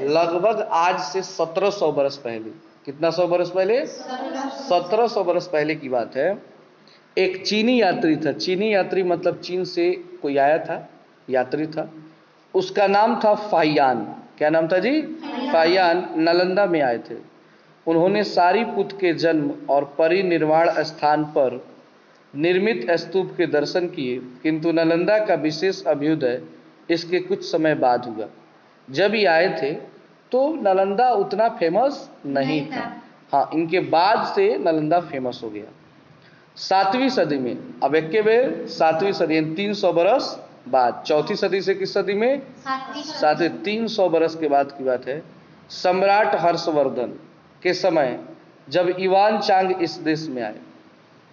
लगभग आज से 1700 बरस पहले। कितना 100 बरस पहले? 1700 बरस पहले की बात है। एक चीनी यात्री था। चीनी यात्री मतलब चीन से कोई आया था, यात्री था। उसका नाम था फाहियान। क्या नाम था जी? फाहियान। नालंदा में आए थे। उन्होंने सारीपुत के जन्म और परिनिर्वाण स्थान पर निर्मित स्तूप के दर्शन किए, किंतु नालंदा का विशेष अभ्युदय इसके कुछ समय बाद हुआ। जब ये आए थे तो नालंदा उतना फेमस नहीं था। हाँ, इनके बाद से नालंदा फेमस हो गया। 7वीं सदी में, अब एक के बेर 7वीं सदी 300 बरस बाद। चौथी सदी से किस सदी में? 7वीं। 300 बरस के बाद की बात है। सम्राट हर्षवर्धन के समय जब युवान चांग इस देश में आए,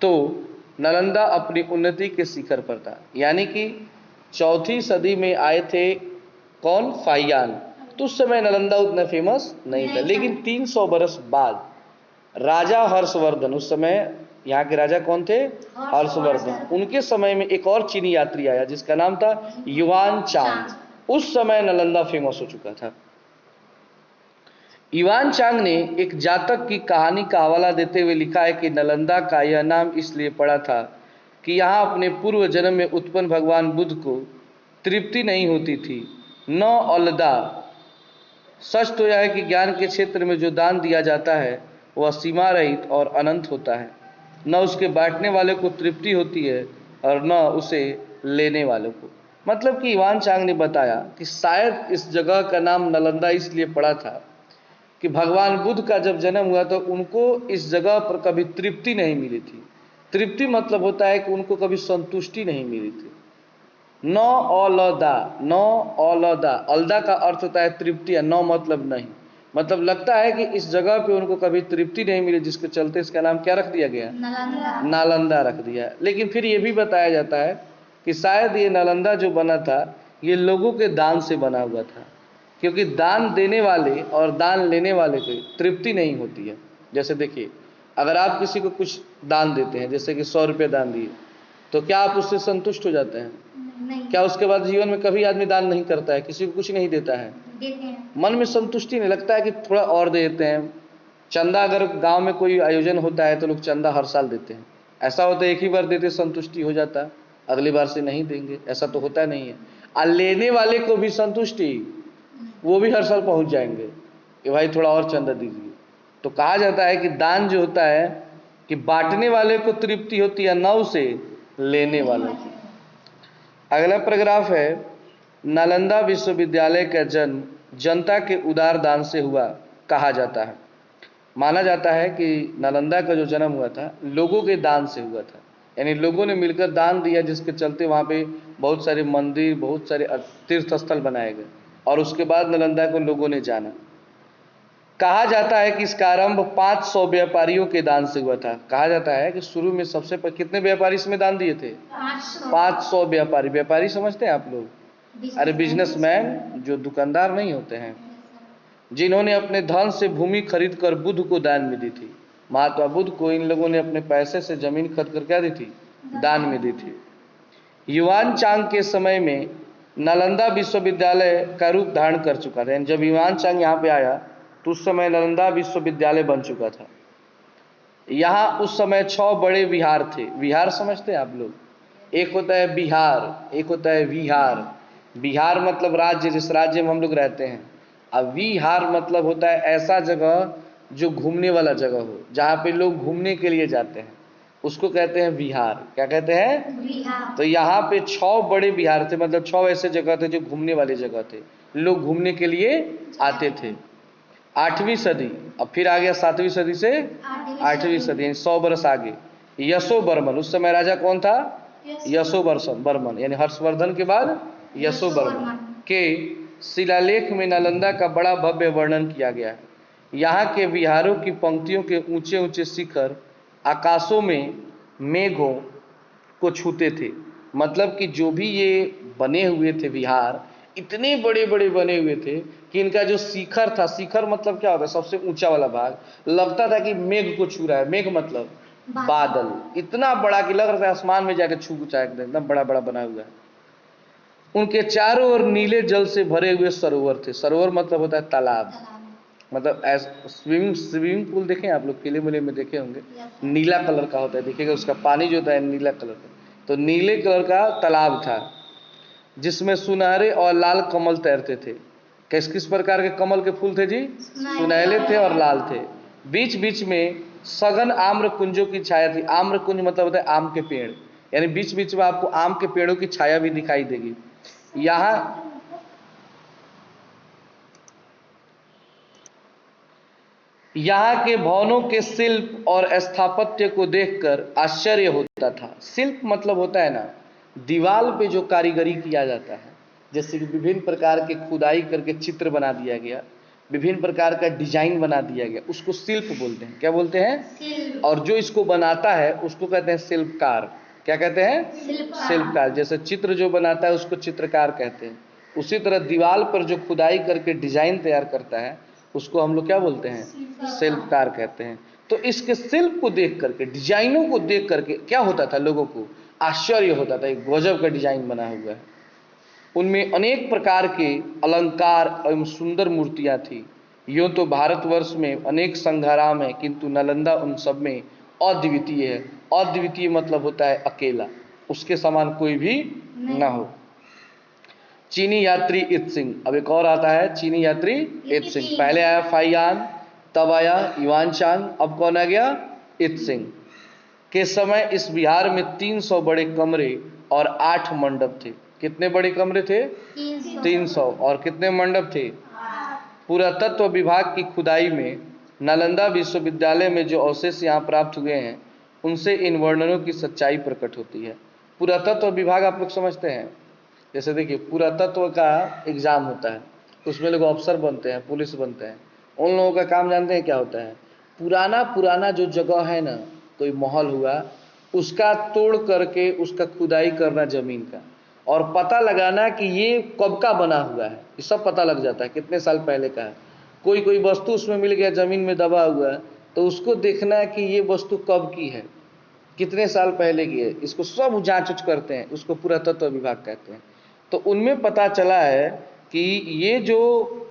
तो नालंदा अपनी उन्नति के शिखर पर था। यानी कि चौथी सदी में आए थे कौन? फाहियान। तो उस समय नालंदा उतना फेमस नहीं था। लेकिन 300 बरस बाद राजा हर्षवर्धन, उस समय यहाँ के राजा कौन थे? हर्षवर्धन। उनके समय में एक और चीनी यात्री आया जिसका नाम था युवान चांग। उस समय नालंदा फेमस हो चुका था। युवान चांग ने एक जातक की कहानी का हवाला देते हुए लिखा है कि नालंदा का यह नाम इसलिए पड़ा था कि यहाँ अपने पूर्व जन्म में उत्पन्न भगवान बुद्ध को तृप्ति नहीं होती थी। न अलदा। सच तो यह है कि ज्ञान के क्षेत्र में जो दान दिया जाता है वह सीमा रहित और अनंत होता है। न उसके बांटने वाले को तृप्ति होती है और न उसे लेने वाले को। मतलब कि युवान चांग ने बताया कि शायद इस जगह का नाम नालंदा इसलिए पड़ा था कि भगवान बुद्ध का जब जन्म हुआ तो उनको इस जगह पर कभी तृप्ति नहीं मिली थी। तृप्ति मतलब होता है कि उनको कभी संतुष्टि नहीं मिली थी। न अलदा। न अलदा, अलदा का अर्थ होता है तृप्ति, न मतलब नहीं। मतलब लगता है कि इस जगह पे उनको कभी तृप्ति नहीं मिली, जिसके चलते इसका नाम क्या रख दिया गया? नालंदा रख दिया। लेकिन फिर ये भी बताया जाता है कि शायद ये नालंदा जो बना था ये लोगों के दान से बना हुआ था, क्योंकि दान देने वाले और दान लेने वाले को तृप्ति नहीं होती है। जैसे देखिए, अगर आप किसी को कुछ दान देते हैं, जैसे कि 100 रुपये दान दिए, तो क्या आप उससे संतुष्ट हो जाते हैं? नहीं। क्या उसके बाद जीवन में कभी आदमी दान नहीं करता है, किसी को कुछ नहीं देता है? देते हैं। मन में संतुष्टि नहीं, लगता है कि थोड़ा और दे देते हैं। चंदा, अगर गांव में कोई आयोजन होता है तो लोग चंदा हर साल देते हैं। ऐसा होता है एक ही बार देते संतुष्टि हो जाता है, अगली बार से नहीं देंगे, ऐसा तो होता नहीं है। और लेने वाले को भी संतुष्टि, वो भी हर साल पहुंच जाएंगे कि भाई थोड़ा और चंदा दीजिए। तो कहा जाता है कि दान जो होता है कि बांटने वाले को तृप्ति होती है, न उसे लेने वाले को। अगला पैराग्राफ है नालंदा विश्वविद्यालय का जन्म जनता के उदार दान से हुआ कहा जाता है। माना जाता है कि नालंदा का जो जन्म हुआ था लोगों के दान से हुआ था, यानी लोगों ने मिलकर दान दिया, जिसके चलते वहाँ पे बहुत सारे मंदिर, बहुत सारे तीर्थ स्थल बनाए गए, और उसके बाद नालंदा को लोगों ने जाना। कहा जाता है कि इसका आरंभ 500 व्यापारियों के दान से हुआ था। कहा जाता है कि शुरू में सबसे पहले कितने व्यापारी इसमें दान दिए थे? 500 व्यापारी। व्यापारी समझते हैं आप लोग? अरे बिजनेसमैन, जो दुकानदार नहीं होते हैं, जिन्होंने अपने धन से भूमि खरीदकर बुद्ध को दान में दी थी। महात्मा बुद्ध को इन लोगों ने अपने पैसे से जमीन खरीद कर क्या दी थी? दान में दी थी। युवान चांग के समय में नालंदा विश्वविद्यालय का रूप धारण कर चुका था। जब युवान चांग यहाँ पे आया तो उस समय नालंदा विश्वविद्यालय बन चुका था। यहाँ उस समय 6 बड़े विहार थे। विहार समझते हैं आप लोग? एक होता है बिहार, एक होता है विहार। बिहार मतलब राज्य, जिस राज्य में हम लोग रहते हैं। अब विहार मतलब होता है ऐसा जगह जो घूमने वाला जगह हो, जहाँ पे लोग घूमने के लिए जाते हैं, उसको कहते हैं विहार। क्या कहते हैं? विहार। तो यहाँ पे 6 बड़े विहार थे, मतलब 6 ऐसे जगह थे जो घूमने वाली जगह थे, लोग घूमने के लिए आते थे। 8वीं सदी, अब फिर आ गया 7वीं सदी से 8वीं सदी, यानी 100 वर्ष आगे। यशो बर्मन, उस समय राजा कौन था? यशो बर्मन, यानी हर्षवर्धन के बाद यशो बर्मन के शिलालेख में नालंदा का बड़ा भव्य वर्णन किया गया है। यहाँ के विहारों की पंक्तियों के ऊंचे ऊंचे शिखर आकाशों में मेघों को छूते थे। मतलब कि जो भी ये बने हुए थे विहार, इतने बड़े बड़े बने हुए थे कि इनका जो शिखर था, शिखर मतलब क्या होता है? सबसे ऊंचा वाला भाग, लगता था कि मेघ को छू रहा है। मेघ मतलब बादल, इतना बड़ा कि लग रहा था आसमान में जाके छू जाए, एकदम बड़ा बड़ा बना हुआ है। उनके चारों ओर नीले जल से भरे हुए सरोवर थे। सरोवर मतलब होता है तालाब, मतलब स्विमिंग पूल देखें आप लोग, फिल्म में देखे होंगे, नीला कलर का होता है, देखिएगा उसका पानी जो होता है नीला कलर का। तो नीले कलर का तालाब था जिसमें सुनहरे और लाल कमल तैरते थे। किस किस प्रकार के कमल के फूल थे जी? सुनहरे थे और लाल थे। बीच बीच में सघन आम्र कुंजों की छाया थी। आम्र कुंज मतलब होता है आम के पेड़, यानी बीच बीच में आपको आम के पेड़ों की छाया भी दिखाई देगी। यहाँ के भवनों के शिल्प और स्थापत्य को देखकर आश्चर्य होता था। शिल्प मतलब होता है ना, दीवार पे जो कारीगरी किया जाता है, जैसे कि विभिन्न प्रकार के खुदाई करके चित्र बना दिया गया, विभिन्न प्रकार का डिजाइन बना दिया गया, उसको शिल्प बोलते हैं। क्या बोलते हैं? और जो इसको बनाता है उसको कहते हैं शिल्पकार। क्या कहते हैं? शिल्पकार। जैसे चित्र जो बनाता है उसको चित्रकार कहते हैं, उसी तरह दीवार पर जो खुदाई करके डिजाइन तैयार करता है उसको हम लोग क्या बोलते हैं? शिल्पकार कहते हैं। तो इसके शिल्प को देख करके, डिजाइनों को देख करके क्या होता था? लोगों को आश्चर्य होता था, एक गजब का डिजाइन बना हुआ है। उनमें अनेक प्रकार के अलंकार एवं सुंदर मूर्तियां थी। यूँ तो भारतवर्ष में अनेक संघाराम है, किंतु नालंदा उन सब में अद्वितीय है। अद्वितीय मतलब होता है अकेला, उसके समान कोई भी ना हो। चीनी यात्री इत सिंह, अब एक और आता है चीनी यात्री इत सिंह। पहले आया फाइयान, तब आया युवान चांग, अब कौन आ गया? इत सिंह। के समय इस विहार में 300 बड़े कमरे और 8 मंडप थे। कितने बड़े कमरे थे? 300। और कितने मंडप थे? पुरातत्व विभाग की खुदाई में नालंदा विश्वविद्यालय में जो अवशेष यहाँ प्राप्त हुए हैं, उनसे इन वर्णनों की सच्चाई प्रकट होती है। पुरातत्व विभाग आप लोग समझते हैं? जैसे देखिए, पुरातत्व का एग्जाम होता है, उसमें लोग अफसर बनते हैं, पुलिस बनते हैं। उन लोगों का काम जानते हैं क्या होता है? पुराना जो जगह है ना, कोई महल हुआ, उसका तोड़ करके उसका खुदाई करना जमीन का, और पता लगाना कि ये कब का बना हुआ है। ये सब पता लग जाता है कितने साल पहले का है। कोई वस्तु उसमें मिल गया जमीन में दबा हुआ है, तो उसको देखना है कि ये वस्तु कब की है, कितने साल पहले की है। इसको सब जांच उच करते हैं, उसको पुरातत्व विभाग कहते हैं। तो उनमें पता चला है कि ये जो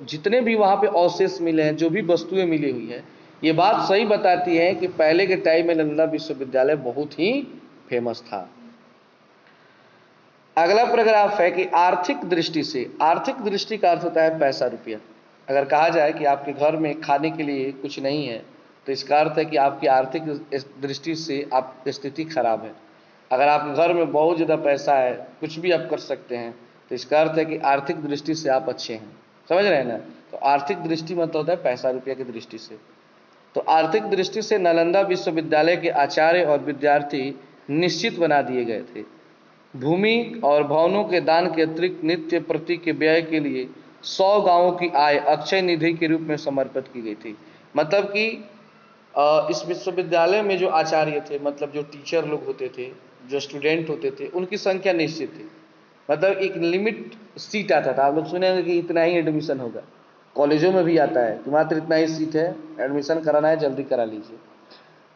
जितने भी वहाँ पे अवशेष मिले हैं, जो भी वस्तुएं मिली हुई है, ये बात सही बताती है कि पहले के टाइम में नालंदा विश्वविद्यालय बहुत ही फेमस था। अगला पैराग्राफ है कि आर्थिक दृष्टि से, आर्थिक दृष्टि का अर्थ होता है पैसा रुपया। अगर कहा जाए कि आपके घर में खाने के लिए कुछ नहीं है, तो इसका अर्थ है कि आपकी आर्थिक दृष्टि से आपकी स्थिति खराब है। अगर आपके घर में बहुत ज़्यादा पैसा है, कुछ भी आप कर सकते हैं, तो इसका अर्थ है कि आर्थिक दृष्टि से आप अच्छे हैं। समझ रहे हैं ना? तो आर्थिक दृष्टि मतलब होता है पैसा रुपया की दृष्टि से। तो आर्थिक दृष्टि से नालंदा विश्वविद्यालय के आचार्य और विद्यार्थी निश्चित बना दिए गए थे। भूमि और भवनों के दान के अतिरिक्त नित्य प्रति के व्यय के लिए 100 गांवों की आय अक्षय निधि के रूप में समर्पित की गई थी। मतलब कि इस विश्वविद्यालय में जो आचार्य थे, मतलब जो टीचर लोग होते थे, जो स्टूडेंट होते थे, उनकी संख्या निश्चित थी। मतलब एक लिमिट सीट आता था। आप लोग सुने कि इतना ही एडमिशन होगा, कॉलेजों में भी आता है कि मात्र इतना ही सीट है, एडमिशन कराना है जल्दी करा लीजिए।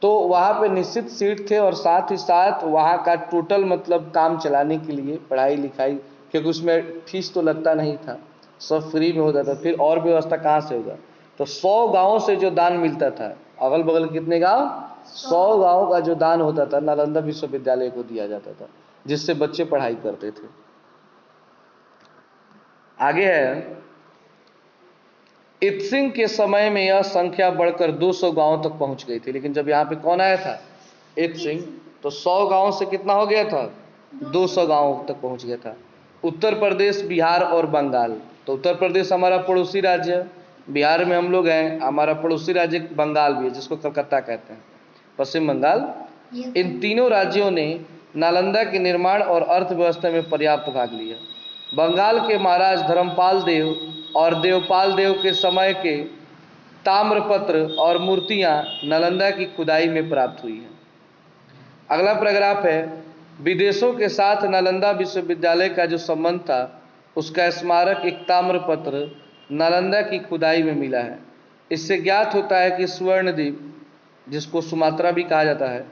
तो वहाँ पे निश्चित सीट थे और साथ ही साथ वहाँ का टोटल मतलब काम चलाने के लिए पढ़ाई लिखाई, क्योंकि उसमें फीस तो लगता नहीं था, सब फ्री में होता था, फिर और व्यवस्था कहाँ से होगा। तो 100 गाँव से जो दान मिलता था, अगल बगल कितने गाँव, 100 गाँव का जो दान होता था नालंदा विश्वविद्यालय को दिया जाता था, जिससे बच्चे पढ़ाई करते थे। आगे है, इत्सिंग के समय में यह संख्या बढ़कर 200 गांवों तक पहुंच गई थी। लेकिन जब यहाँ पे कौन आया था, इत्सिंग, तो 100 गांवों से कितना हो गया था, 200 गांवों तक पहुंच गया था। उत्तर प्रदेश, बिहार और बंगाल, तो उत्तर प्रदेश हमारा पड़ोसी राज्य, बिहार में हम लोग हैं, हमारा पड़ोसी राज्य बंगाल भी है जिसको कलकत्ता कहते हैं, पश्चिम बंगाल। इन तीनों राज्यों ने नालंदा के निर्माण और अर्थव्यवस्था में पर्याप्त भाग लिया। बंगाल के महाराज धर्मपाल देव और देवपाल देव के समय के ताम्रपत्र और मूर्तियां नालंदा की खुदाई में प्राप्त हुई हैं। अगला पैराग्राफ है, विदेशों के साथ नालंदा विश्वविद्यालय का जो संबंध था उसका स्मारक एक ताम्रपत्र नालंदा की खुदाई में मिला है। इससे ज्ञात होता है कि स्वर्णद्वीप, जिसको सुमात्रा भी कहा जाता है,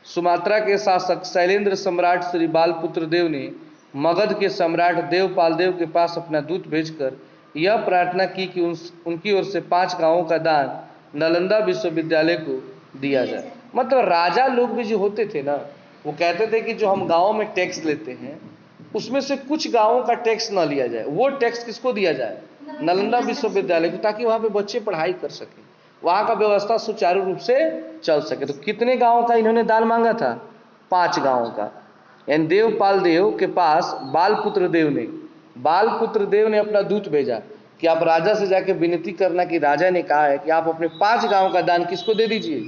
सुमात्रा के शासक शैलेंद्र सम्राट श्री बालपुत्र देव ने मगध के सम्राट देवपाल देव के पास अपना दूत भेजकर यह प्रार्थना की कि उनकी ओर से 5 गांवों का दान नालंदा विश्वविद्यालय को दिया जाए। मतलब राजा लोग भी जो होते थे ना, वो कहते थे कि जो हम गाँव में टैक्स लेते हैं उसमें से कुछ गाँवों का टैक्स न लिया जाए, वो टैक्स किसको दिया जाए, नालंदा विश्वविद्यालय को, ताकि वहाँ पे बच्चे पढ़ाई कर सकें, वहाँ का व्यवस्था सुचारू रूप से चल सके। तो कितने गाँवों का इन्होंने दान मांगा था, 5 गाँवों का। एंड देवपाल देव के पास बालपुत्र देव ने अपना दूत भेजा कि आप राजा से जाके विनती करना कि राजा ने कहा है कि आप अपने 5 गाँव का दान किसको दे दीजिए,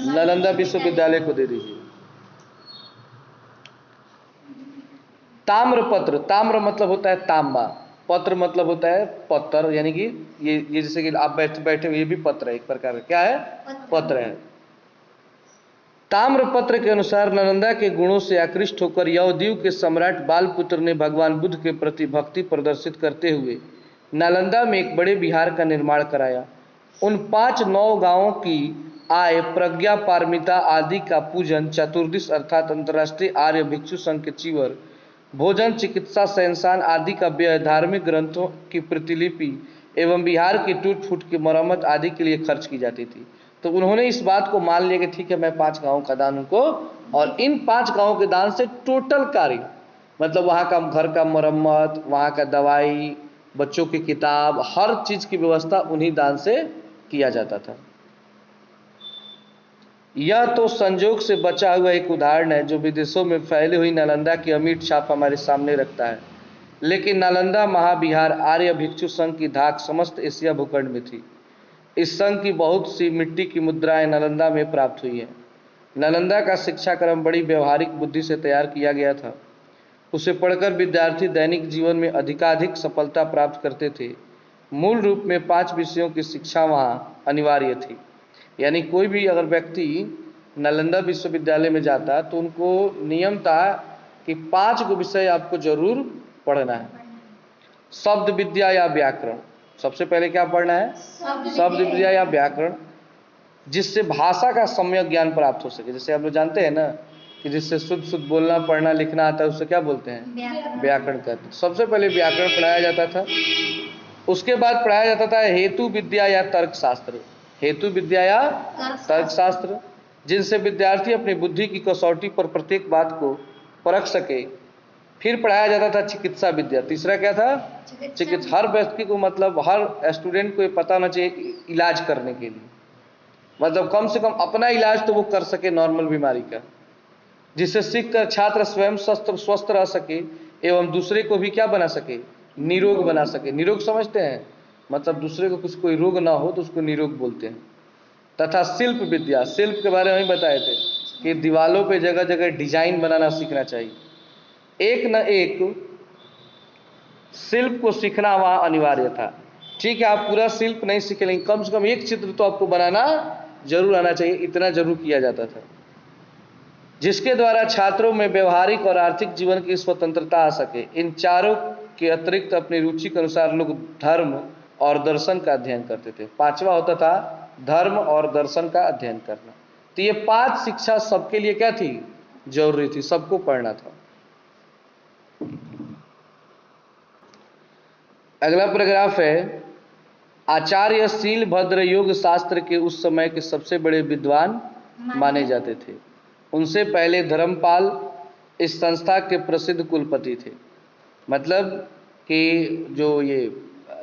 नालंदा विश्वविद्यालय को दे दीजिए। ताम्रपत्र, ताम्र मतलब होता है तांबा, पत्र मतलब होता है पत्थर, यानी कि ये जैसे कि आप बैठे ये भी पत्र है, एक प्रकार का क्या है, पत्र है। ताम्रपत्र के अनुसार नालंदा के गुणों से आकृष्ट होकर यवद्वीप के सम्राट बालपुत्र ने भगवान बुद्ध के प्रति भक्ति प्रदर्शित करते हुए नालंदा में एक बड़े विहार का निर्माण कराया। उन 5-9 गांवों की आय, प्रज्ञा पारमिता आदि का पूजन, चतुर्दिश अर्थात अंतर्राष्ट्रीय आर्य भिक्षु संघ के चीवर, भोजन, चिकित्सा, शयनशान आदि का व्यय, धार्मिक ग्रंथों की प्रतिलिपि एवं बिहार की टूट फूट की मरम्मत आदि के लिए खर्च की जाती थी। तो उन्होंने इस बात को मान लिया कि ठीक है, मैं 5 गाँव का दान उनको, और इन 5 गाँव के दान से टोटल कार्य, मतलब वहाँ का घर का मरम्मत, वहाँ का दवाई, बच्चों की किताब, हर चीज़ की व्यवस्था उन्हीं दान से किया जाता था। यह तो संजोग से बचा हुआ एक उदाहरण है जो विदेशों में फैली हुई नालंदा की अमिट छाप हमारे सामने रखता है। लेकिन नालंदा महाविहार आर्य भिक्षु संघ की धाक समस्त एशिया भूखंड में थी। इस संघ की बहुत सी मिट्टी की मुद्राएं नालंदा में प्राप्त हुई हैं। नालंदा का शिक्षा क्रम बड़ी व्यवहारिक बुद्धि से तैयार किया गया था। उसे पढ़कर विद्यार्थी दैनिक जीवन में अधिकाधिक सफलता प्राप्त करते थे। मूल रूप में 5 विषयों की शिक्षा वहाँ अनिवार्य थी। यानी कोई भी अगर व्यक्ति नालंदा विश्वविद्यालय में जाता तो उनको नियम था कि 5 को विषय आपको जरूर पढ़ना है। शब्द विद्या या व्याकरण, सबसे पहले क्या पढ़ना है, शब्द विद्या या व्याकरण, जिससे भाषा का सम्यक ज्ञान प्राप्त हो सके। जैसे आप लोग जानते हैं ना कि जिससे शुद्ध शुद्ध बोलना पढ़ना लिखना आता है उसे क्या बोलते हैं, व्याकरण कहते हैं। सबसे पहले व्याकरण पढ़ाया जाता था। उसके बाद पढ़ाया जाता था हेतु विद्या या तर्कशास्त्र, हेतु विद्या या तर्कशास्त्र, जिनसे विद्यार्थी अपनी बुद्धि की कसौटी पर प्रत्येक बात को परख सके। फिर पढ़ाया जाता था चिकित्सा विद्या। तीसरा क्या था, चिकित्सा। हर व्यक्ति को, मतलब हर स्टूडेंट को ये पता होना चाहिए इलाज करने के लिए, मतलब कम से कम अपना इलाज तो वो कर सके नॉर्मल बीमारी का, जिससे सीखकर छात्र स्वयं स्वस्थ रह सके एवं दूसरे को भी क्या बना सके, निरोग बना सके। निरोग समझते हैं, मतलब दूसरे को कुछ कोई रोग ना हो तो उसको निरोग बोलते हैं। तथा शिल्प विद्या, शिल्प के बारे में बताए थे कि दीवालों पे जगह जगह डिजाइन बनाना सीखना चाहिए। एक न एक शिल्प को सीखना वहाँ अनिवार्य था। ठीक है, आप पूरा शिल्प नहीं सीखे, लेकिन कम से कम एक चित्र तो आपको बनाना जरूर आना चाहिए, इतना जरूर किया जाता था, जिसके द्वारा छात्रों में व्यवहारिक और आर्थिक जीवन की स्वतंत्रता आ सके। इन चारों के अतिरिक्त अपनी रुचि के अनुसार लोग धर्म, और दर्शन का अध्ययन करते थे। पांचवा होता था धर्म और दर्शन का अध्ययन करना। तो ये 5 शिक्षा सबके लिए क्या थी? जरूरी थी, सबको पढ़ना था। अगला पैराग्राफ है, आचार्य शीलभद्र योग शास्त्र के उस समय के सबसे बड़े विद्वान माने जाते थे। उनसे पहले धर्मपाल इस संस्था के प्रसिद्ध कुलपति थे। मतलब कि जो ये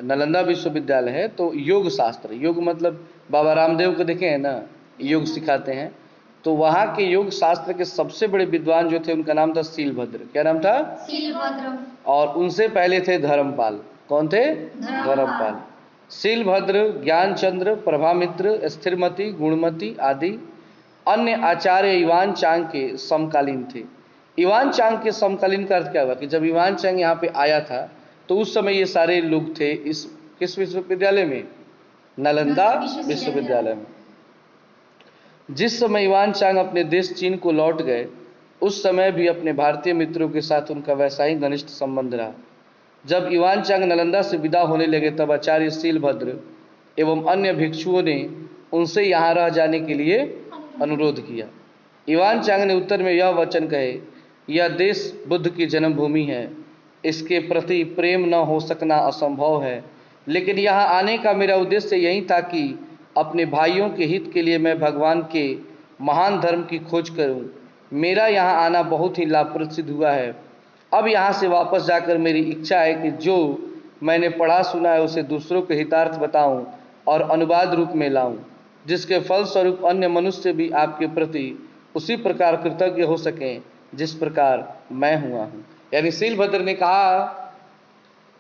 नालंदा विश्वविद्यालय है तो योग शास्त्र, योग मतलब बाबा रामदेव को देखे हैं ना, योग सिखाते हैं, तो वहाँ के योग शास्त्र के सबसे बड़े विद्वान जो थे उनका नाम था शीलभद्र। क्या नाम था? शीलभद्र। और उनसे पहले थे धर्मपाल। कौन थे? धर्मपाल। शीलभद्र, ज्ञानचंद्र, प्रभामित्र, स्थिरमति, गुणमति आदि अन्य आचार्य युवान चांग के समकालीन थे। युवान चांग के समकालीन का अर्थ क्या हुआ कि जब युवान चांग यहाँ पे आया था तो उस समय ये सारे लोग थे इस किस विश्वविद्यालय में? नालंदा विश्वविद्यालय में। जिस समय युवान चांग अपने देश चीन को लौट गए उस समय भी अपने भारतीय मित्रों के साथ उनका वैसा ही घनिष्ठ संबंध रहा। जब युवान चांग नालंदा से विदा होने लगे तब आचार्य शीलभद्र एवं अन्य भिक्षुओं ने उनसे यहाँ रह जाने के लिए अनुरोध किया। युवान चांग ने उत्तर में यह वचन कहे, यह देश बुद्ध की जन्मभूमि है, इसके प्रति प्रेम न हो सकना असंभव है, लेकिन यहाँ आने का मेरा उद्देश्य यही था कि अपने भाइयों के हित के लिए मैं भगवान के महान धर्म की खोज करूं। मेरा यहाँ आना बहुत ही लाभप्रद सिद्ध हुआ है। अब यहाँ से वापस जाकर मेरी इच्छा है कि जो मैंने पढ़ा सुना है उसे दूसरों के हितार्थ बताऊं और अनुवाद रूप में लाऊं, जिसके फलस्वरूप अन्य मनुष्य भी आपके प्रति उसी प्रकार कृतज्ञ हो सकें जिस प्रकार मैं हुआ हूँ। यानी शीलभद्र ने कहा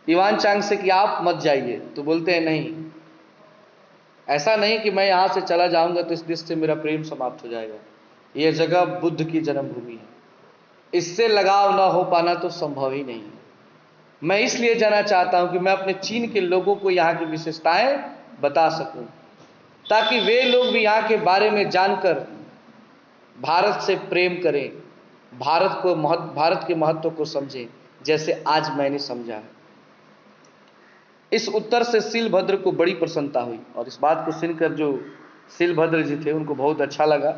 युवान चांग से कि आप मत जाइए, तो बोलते हैं नहीं, ऐसा नहीं कि मैं यहाँ से चला जाऊंगा तो इस देश से मेरा प्रेम समाप्त हो जाएगा। यह जगह बुद्ध की जन्मभूमि है, इससे लगाव न हो पाना तो संभव ही नहीं है। मैं इसलिए जाना चाहता हूं कि मैं अपने चीन के लोगों को यहाँ की विशेषताएं बता सकूं, ताकि वे लोग भी यहाँ के बारे में जानकर भारत से प्रेम करें, भारत के महत्व को समझें, जैसे आज मैंने समझा है। इस उत्तर से शीलभद्र को बड़ी प्रसन्नता हुई और इस बात को सुनकर जो शीलभद्र जी थे उनको बहुत अच्छा लगा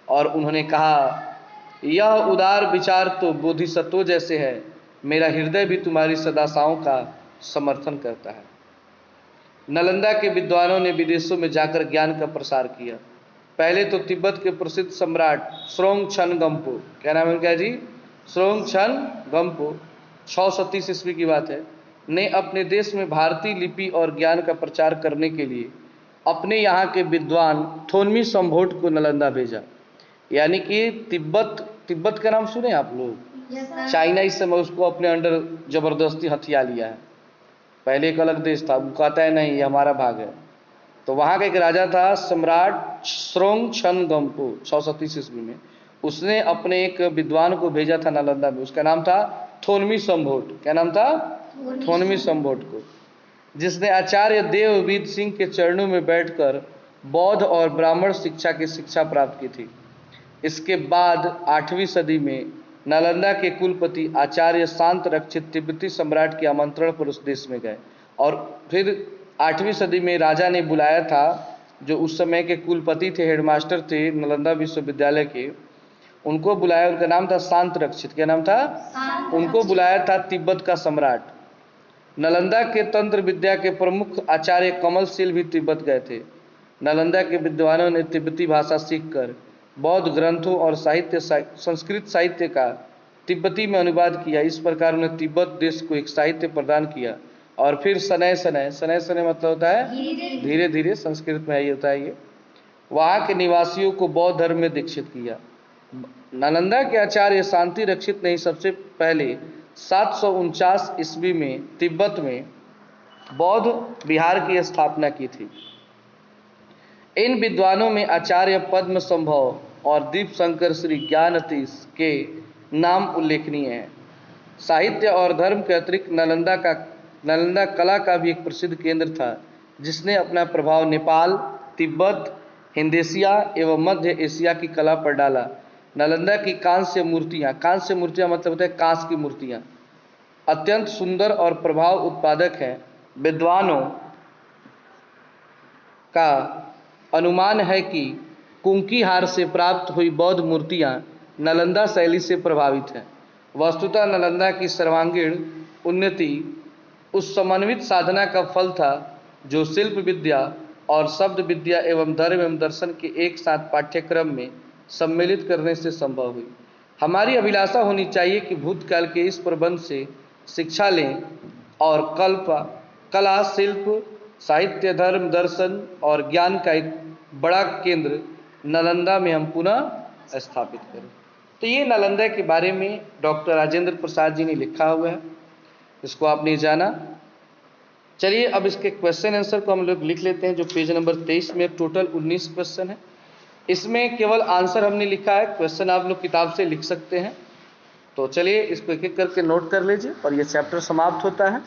और उन्होंने कहा, यह उदार विचार तो बोधिसत्वों जैसे है, मेरा हृदय भी तुम्हारी सदाशाओं का समर्थन करता है। नालंदा के विद्वानों ने विदेशों में जाकर ज्ञान का प्रसार किया। पहले तो तिब्बत के प्रसिद्ध सम्राट स्रोंग-छन-गम्पो, क्या नाम है उनका जी? स्रोंग-छन-गम्पो, 630 ईस्वी की बात है, ने अपने देश में भारतीय लिपि और ज्ञान का प्रचार करने के लिए अपने यहाँ के विद्वान थोनमी संभोट को नालंदा भेजा। यानी कि तिब्बत का नाम सुने आप लोग? चाइना इस समय उसको अपने अंडर जबरदस्ती हथिया लिया है। पहले एक अलग देश था, वो कहता है नहीं ये हमारा भाग है। तो वहाँ का एक राजा था सम्राट स्रोंग-छन-गम्पो 630 ईस्वी में, उसने अपने एक विद्वान को भेजा था नालंदा में, उसका नाम था थोनमी संभोट। क्या नाम था? थोनमी संभोट को, जिसने आचार्य देववीद सिंह के चरणों में बैठकर बौद्ध और ब्राह्मण शिक्षा की शिक्षा प्राप्त की थी। इसके बाद 8वीं सदी में नालंदा के कुलपति आचार्य शांत रक्षित तिब्बती सम्राट के आमंत्रण पर उस देश में गए और फिर 8वीं सदी में राजा ने बुलाया था, जो उस समय के कुलपति थे, हेडमास्टर थे नालंदा विश्वविद्यालय के, उनको बुलाया। उनका नाम था शांत रक्षित। क्या नाम था? उनको बुलाया था तिब्बत का सम्राट। नालंदा के तंत्र विद्या के प्रमुख आचार्य कमलशील भी तिब्बत गए थे। नालंदा के विद्वानों ने तिब्बती भाषा सीखकर बौद्ध ग्रंथों और संस्कृत साहित्य का तिब्बती में अनुवाद किया। इस प्रकार उन्हें तिब्बत देश को एक साहित्य प्रदान किया और फिर सनय मतलब होता है धीरे धीरे, संस्कृत में ये होता है, ये वहाँ के निवासियों को बौद्ध धर्म में दीक्षित किया। नालंदा के आचार्य शांति रक्षित ने सबसे पहले 749 ईस्वी में तिब्बत में बौद्ध विहार की स्थापना की थी। इन विद्वानों में आचार्य पद्म संभव और दीपशंकर श्री ज्ञानतीश के नाम उल्लेखनीय हैं। साहित्य और धर्म के अतिरिक्त नालंदा कला का भी एक प्रसिद्ध केंद्र था, जिसने अपना प्रभाव नेपाल, तिब्बत, हिंदेशिया एवं मध्य एशिया की कला पर डाला। नालंदा की कांस्य मूर्तियाँ मतलब होता है कांस की मूर्तियाँ, अत्यंत सुंदर और प्रभाव उत्पादक हैं। विद्वानों का अनुमान है कि कुंकीहार से प्राप्त हुई बौद्ध मूर्तियां नालंदा शैली से प्रभावित हैं। वस्तुतः नालंदा की सर्वांगीण उन्नति उस समन्वित साधना का फल था जो शिल्प विद्या और शब्द विद्या एवं धर्म एवं दर्शन के एक साथ पाठ्यक्रम में सम्मिलित करने से संभव हुई। हमारी अभिलाषा होनी चाहिए कि भूतकाल के इस प्रबंध से शिक्षा लें और कला, शिल्प, साहित्य, धर्म, दर्शन और ज्ञान का एक बड़ा केंद्र नालंदा में हम पुनः स्थापित करें। तो ये नालंदा के बारे में डॉक्टर राजेंद्र प्रसाद जी ने लिखा हुआ है, इसको आपने जाना। चलिए अब इसके क्वेश्चन आंसर को हम लोग लिख लेते हैं, जो पेज नंबर 23 में टोटल 19 क्वेश्चन है। इसमें केवल आंसर हमने लिखा है, क्वेश्चन आप लोग किताब से लिख सकते हैं। तो चलिए इसको एक एक करके नोट कर लीजिए और ये चैप्टर समाप्त होता है।